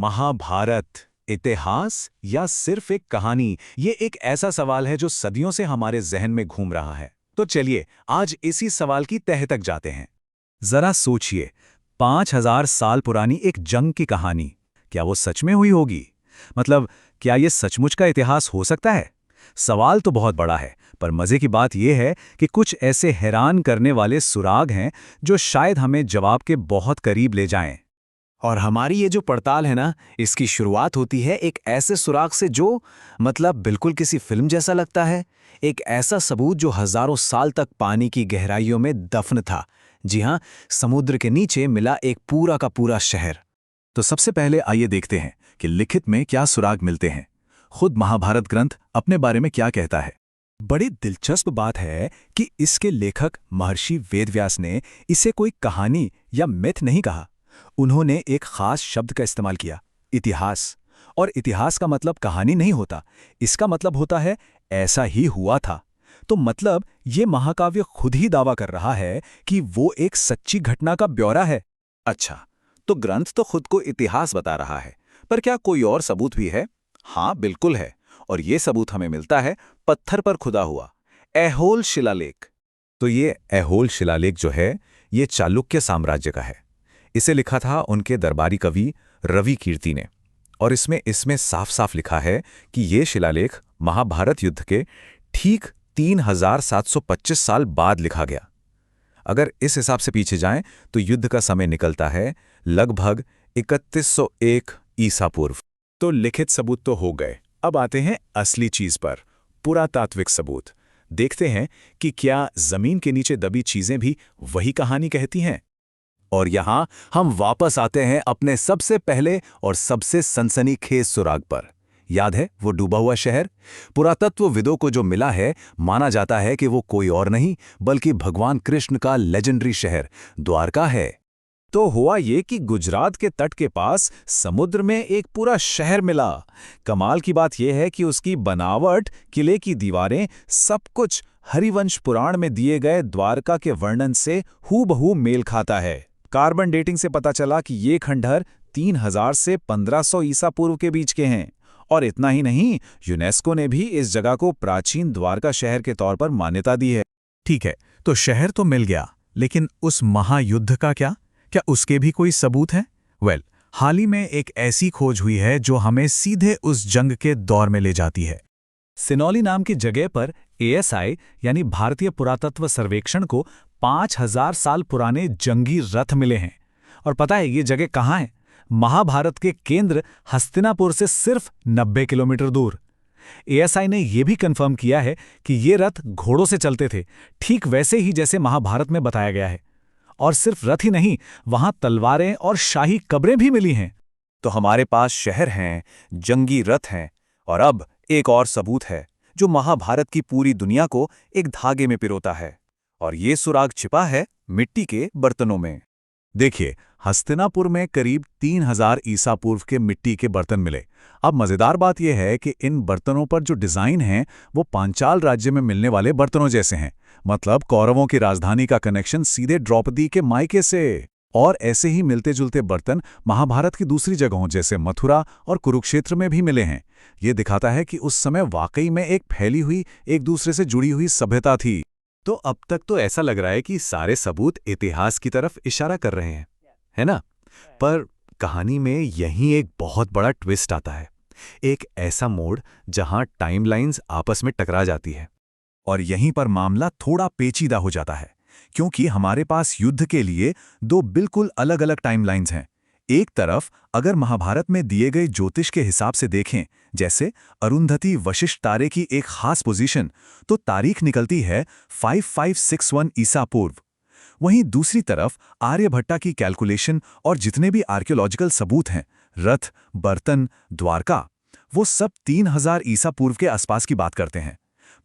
महाभारत इतिहास या सिर्फ एक कहानी, ये एक ऐसा सवाल है जो सदियों से हमारे जहन में घूम रहा है। तो चलिए आज इसी सवाल की तह तक जाते हैं। जरा सोचिए, 5000 साल पुरानी एक जंग की कहानी, क्या वो सच में हुई होगी? मतलब, क्या ये सचमुच का इतिहास हो सकता है? सवाल तो बहुत बड़ा है, पर मजे की बात यह है कि कुछ ऐसे हैरान करने वाले सुराग हैं जो शायद हमें जवाब के बहुत करीब ले जाएं। और हमारी ये जो पड़ताल है ना, इसकी शुरुआत होती है एक ऐसे सुराग से जो बिल्कुल किसी फिल्म जैसा लगता है। एक ऐसा सबूत जो हजारों साल तक पानी की गहराइयों में दफन था। जी हाँ, समुद्र के नीचे मिला एक पूरा का पूरा शहर। तो सबसे पहले आइए देखते हैं कि लिखित में क्या सुराग मिलते हैं। खुद महाभारत ग्रंथ अपने बारे में क्या कहता है। बड़ी दिलचस्प बात है कि इसके लेखक महर्षि वेदव्यास ने इसे कोई कहानी या मिथ नहीं कहा। उन्होंने एक खास शब्द का इस्तेमाल किया, इतिहास। और इतिहास का मतलब कहानी नहीं होता, इसका मतलब होता है ऐसा ही हुआ था। तो मतलब ये महाकाव्य खुद ही दावा कर रहा है कि वो एक सच्ची घटना का ब्यौरा है। अच्छा, तो ग्रंथ तो खुद को इतिहास बता रहा है, पर क्या कोई और सबूत भी है? हाँ, बिल्कुल है। और ये सबूत हमें मिलता है पत्थर पर खुदा हुआ ऐहोल शिलालेख। तो ये ऐहोल शिलालेख जो है, ये चालुक्य साम्राज्य का है। इसे लिखा था उनके दरबारी कवि रवि कीर्ति ने। और इसमें साफ साफ लिखा है कि ये शिलालेख महाभारत युद्ध के ठीक 3725 साल बाद लिखा गया। अगर इस हिसाब से पीछे जाएं तो युद्ध का समय निकलता है लगभग 3101 ईसा पूर्व। तो लिखित सबूत तो हो गए, अब आते हैं असली चीज पर, पुरातात्विक सबूत। देखते हैं कि क्या जमीन के नीचे दबी चीजें भी वही कहानी कहती हैं। और यहां हम वापस आते हैं अपने सबसे पहले और सबसे सनसनीखेज सुराग पर। याद है वो डूबा हुआ शहर? पुरातत्वविदों को जो मिला है, माना जाता है कि वो कोई और नहीं बल्कि भगवान कृष्ण का लेजेंडरी शहर द्वारका है। तो हुआ ये कि गुजरात के तट के पास समुद्र में एक पूरा शहर मिला। कमाल की बात यह है कि उसकी बनावट, किले की दीवारें, सब कुछ हरिवंश पुराण में दिए गए द्वारका के वर्णन से हूबहू मेल खाता है। कार्बन डेटिंग से पता चला कि ये खंडहर 3000 से 1500 ईसा पूर्व के बीच के हैं। और इतना ही नहीं, यूनेस्को ने भी इस जगह को प्राचीन द्वारका शहर के तौर पर मान्यता दी है। ठीक है, तो शहर तो मिल गया, लेकिन उस महायुद्ध का क्या उसके भी कोई सबूत है? हाल ही में एक ऐसी खोज हुई है जो हमें सीधे उस जंग के दौर में ले जाती है। सिनौली नाम की जगह पर ASI यानी भारतीय पुरातत्व सर्वेक्षण को 5000 साल पुराने जंगी रथ मिले हैं। और पता है ये जगह कहाँ है? महाभारत के केंद्र हस्तिनापुर से सिर्फ 90 किलोमीटर दूर। ASI ने यह भी कंफर्म किया है कि ये रथ घोड़ों से चलते थे, ठीक वैसे ही जैसे महाभारत में बताया गया है। और सिर्फ रथ ही नहीं, वहां तलवारें और शाही कब्रें भी मिली हैं। तो हमारे पास शहर हैं, जंगी रथ हैं, और अब एक और सबूत है जो महाभारत की पूरी दुनिया को एक धागे में पिरोता है। और ये सुराग छिपा है मिट्टी के बर्तनों में। देखिए, हस्तिनापुर में करीब 3000 ईसा पूर्व के मिट्टी के बर्तन मिले। अब मजेदार बात यह है कि इन बर्तनों पर जो डिजाइन हैं वो पांचाल राज्य में मिलने वाले बर्तनों जैसे हैं। मतलब कौरवों की राजधानी का कनेक्शन सीधे द्रौपदी के मायके से। और ऐसे ही मिलते जुलते बर्तन महाभारत की दूसरी जगहों जैसे मथुरा और कुरुक्षेत्र में भी मिले हैं। ये दिखाता है कि उस समय वाकई में एक फैली हुई, एक दूसरे से जुड़ी हुई सभ्यता थी। तो अब तक तो ऐसा लग रहा है कि सारे सबूत इतिहास की तरफ इशारा कर रहे हैं, है ना? पर कहानी में यहीं एक बहुत बड़ा ट्विस्ट आता है। एक ऐसा मोड़ जहां टाइमलाइंस आपस में टकरा जाती है। और यहीं पर मामला थोड़ा पेचीदा हो जाता है, क्योंकि हमारे पास युद्ध के लिए दो बिल्कुल अलग अलग टाइमलाइंस हैं। एक तरफ अगर महाभारत में दिए गए ज्योतिष के हिसाब से देखें, जैसे अरुंधति वशिष्ठ तारे की एक खास पोजीशन, तो तारीख निकलती है 5561 ईसा पूर्व। वहीं दूसरी तरफ आर्यभट्टा की कैलकुलेशन और जितने भी आर्कियोलॉजिकल सबूत हैं, रथ, बर्तन, द्वारका, वो सब 3000 ईसा पूर्व के आसपास की बात करते हैं।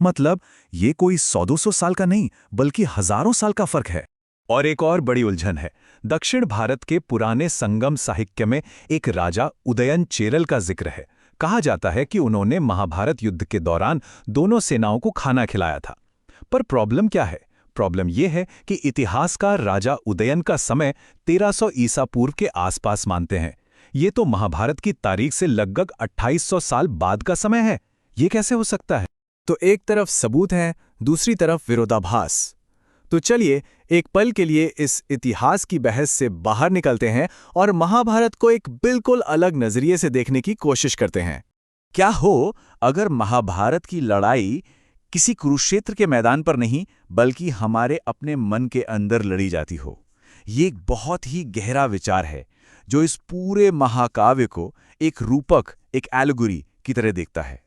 मतलब ये कोई 100-200 साल का नहीं बल्कि हजारों साल का फर्क है। और एक और बड़ी उलझन है। दक्षिण भारत के पुराने संगम साहित्य में एक राजा उदयन चेरल का जिक्र है। कहा जाता है कि उन्होंने महाभारत युद्ध के दौरान दोनों सेनाओं को खाना खिलाया था। पर प्रॉब्लम क्या है? प्रॉब्लम यह है कि इतिहासकार राजा उदयन का समय 1300 ईसा पूर्व के आसपास मानते हैं। ये तो महाभारत की तारीख से लगभग 2800 साल बाद का समय है। ये कैसे हो सकता है? तो एक तरफ सबूत है, दूसरी तरफ विरोधाभास। तो चलिए एक पल के लिए इस इतिहास की बहस से बाहर निकलते हैं और महाभारत को एक बिल्कुल अलग नजरिए से देखने की कोशिश करते हैं। क्या हो अगर महाभारत की लड़ाई किसी कुरुक्षेत्र के मैदान पर नहीं बल्कि हमारे अपने मन के अंदर लड़ी जाती हो? ये एक बहुत ही गहरा विचार है जो इस पूरे महाकाव्य को एक रूपक, एक एलेगोरी की तरह देखता है।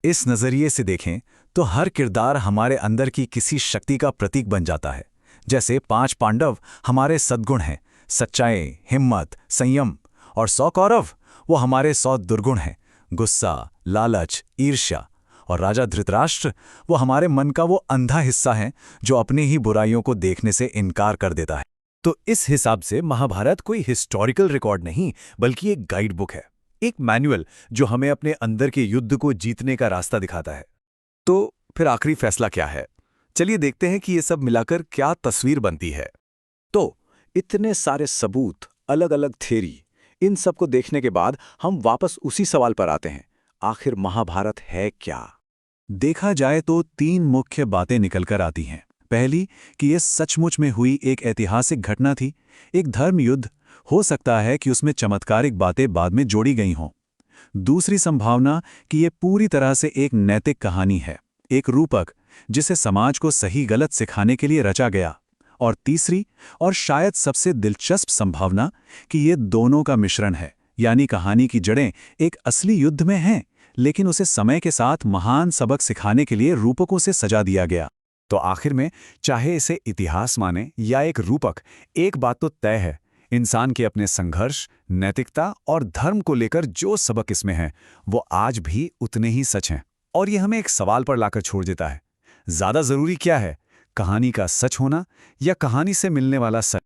इस नजरिए से देखें तो हर किरदार हमारे अंदर की किसी शक्ति का प्रतीक बन जाता है। जैसे 5 पांडव हमारे सद्गुण हैं, सच्चाई, हिम्मत, संयम, और 100 कौरव वो हमारे 100 दुर्गुण हैं, गुस्सा, लालच, ईर्ष्या। और राजा धृतराष्ट्र वो हमारे मन का वो अंधा हिस्सा है जो अपनी ही बुराइयों को देखने से इनकार कर देता है। तो इस हिसाब से महाभारत कोई हिस्टोरिकल रिकॉर्ड नहीं बल्कि एक गाइड बुक है, एक मैनुअल जो हमें अपने अंदर के युद्ध को जीतने का रास्ता दिखाता है। तो फिर आखिरी फैसला क्या है? चलिए देखते हैं कि ये सब मिलाकर क्या तस्वीर बनती है। तो इतने सारे सबूत, अलग अलग थ्योरी, इन सब को देखने के बाद हम वापस उसी सवाल पर आते हैं, आखिर महाभारत है क्या? देखा जाए तो 3 मुख्य बातें निकलकर आती हैं। पहली कि ये सचमुच में हुई एक ऐतिहासिक घटना थी, एक धर्म युद्ध। हो सकता है कि उसमें चमत्कारिक बातें बाद में जोड़ी गई हों। दूसरी संभावना कि ये पूरी तरह से एक नैतिक कहानी है, एक रूपक जिसे समाज को सही गलत सिखाने के लिए रचा गया। और तीसरी और शायद सबसे दिलचस्प संभावना कि ये दोनों का मिश्रण है, यानी कहानी की जड़ें एक असली युद्ध में हैं, लेकिन उसे समय के साथ महान सबक सिखाने के लिए रूपकों से सजा दिया गया। तो आखिर में चाहे इसे इतिहास माने या एक रूपक, एक बात तो तय है, इंसान के अपने संघर्ष, नैतिकता और धर्म को लेकर जो सबक इसमें हैं, वो आज भी उतने ही सच हैं। और ये हमें एक सवाल पर लाकर छोड़ देता है, ज़्यादा ज़रूरी क्या है, कहानी का सच होना या कहानी से मिलने वाला सच?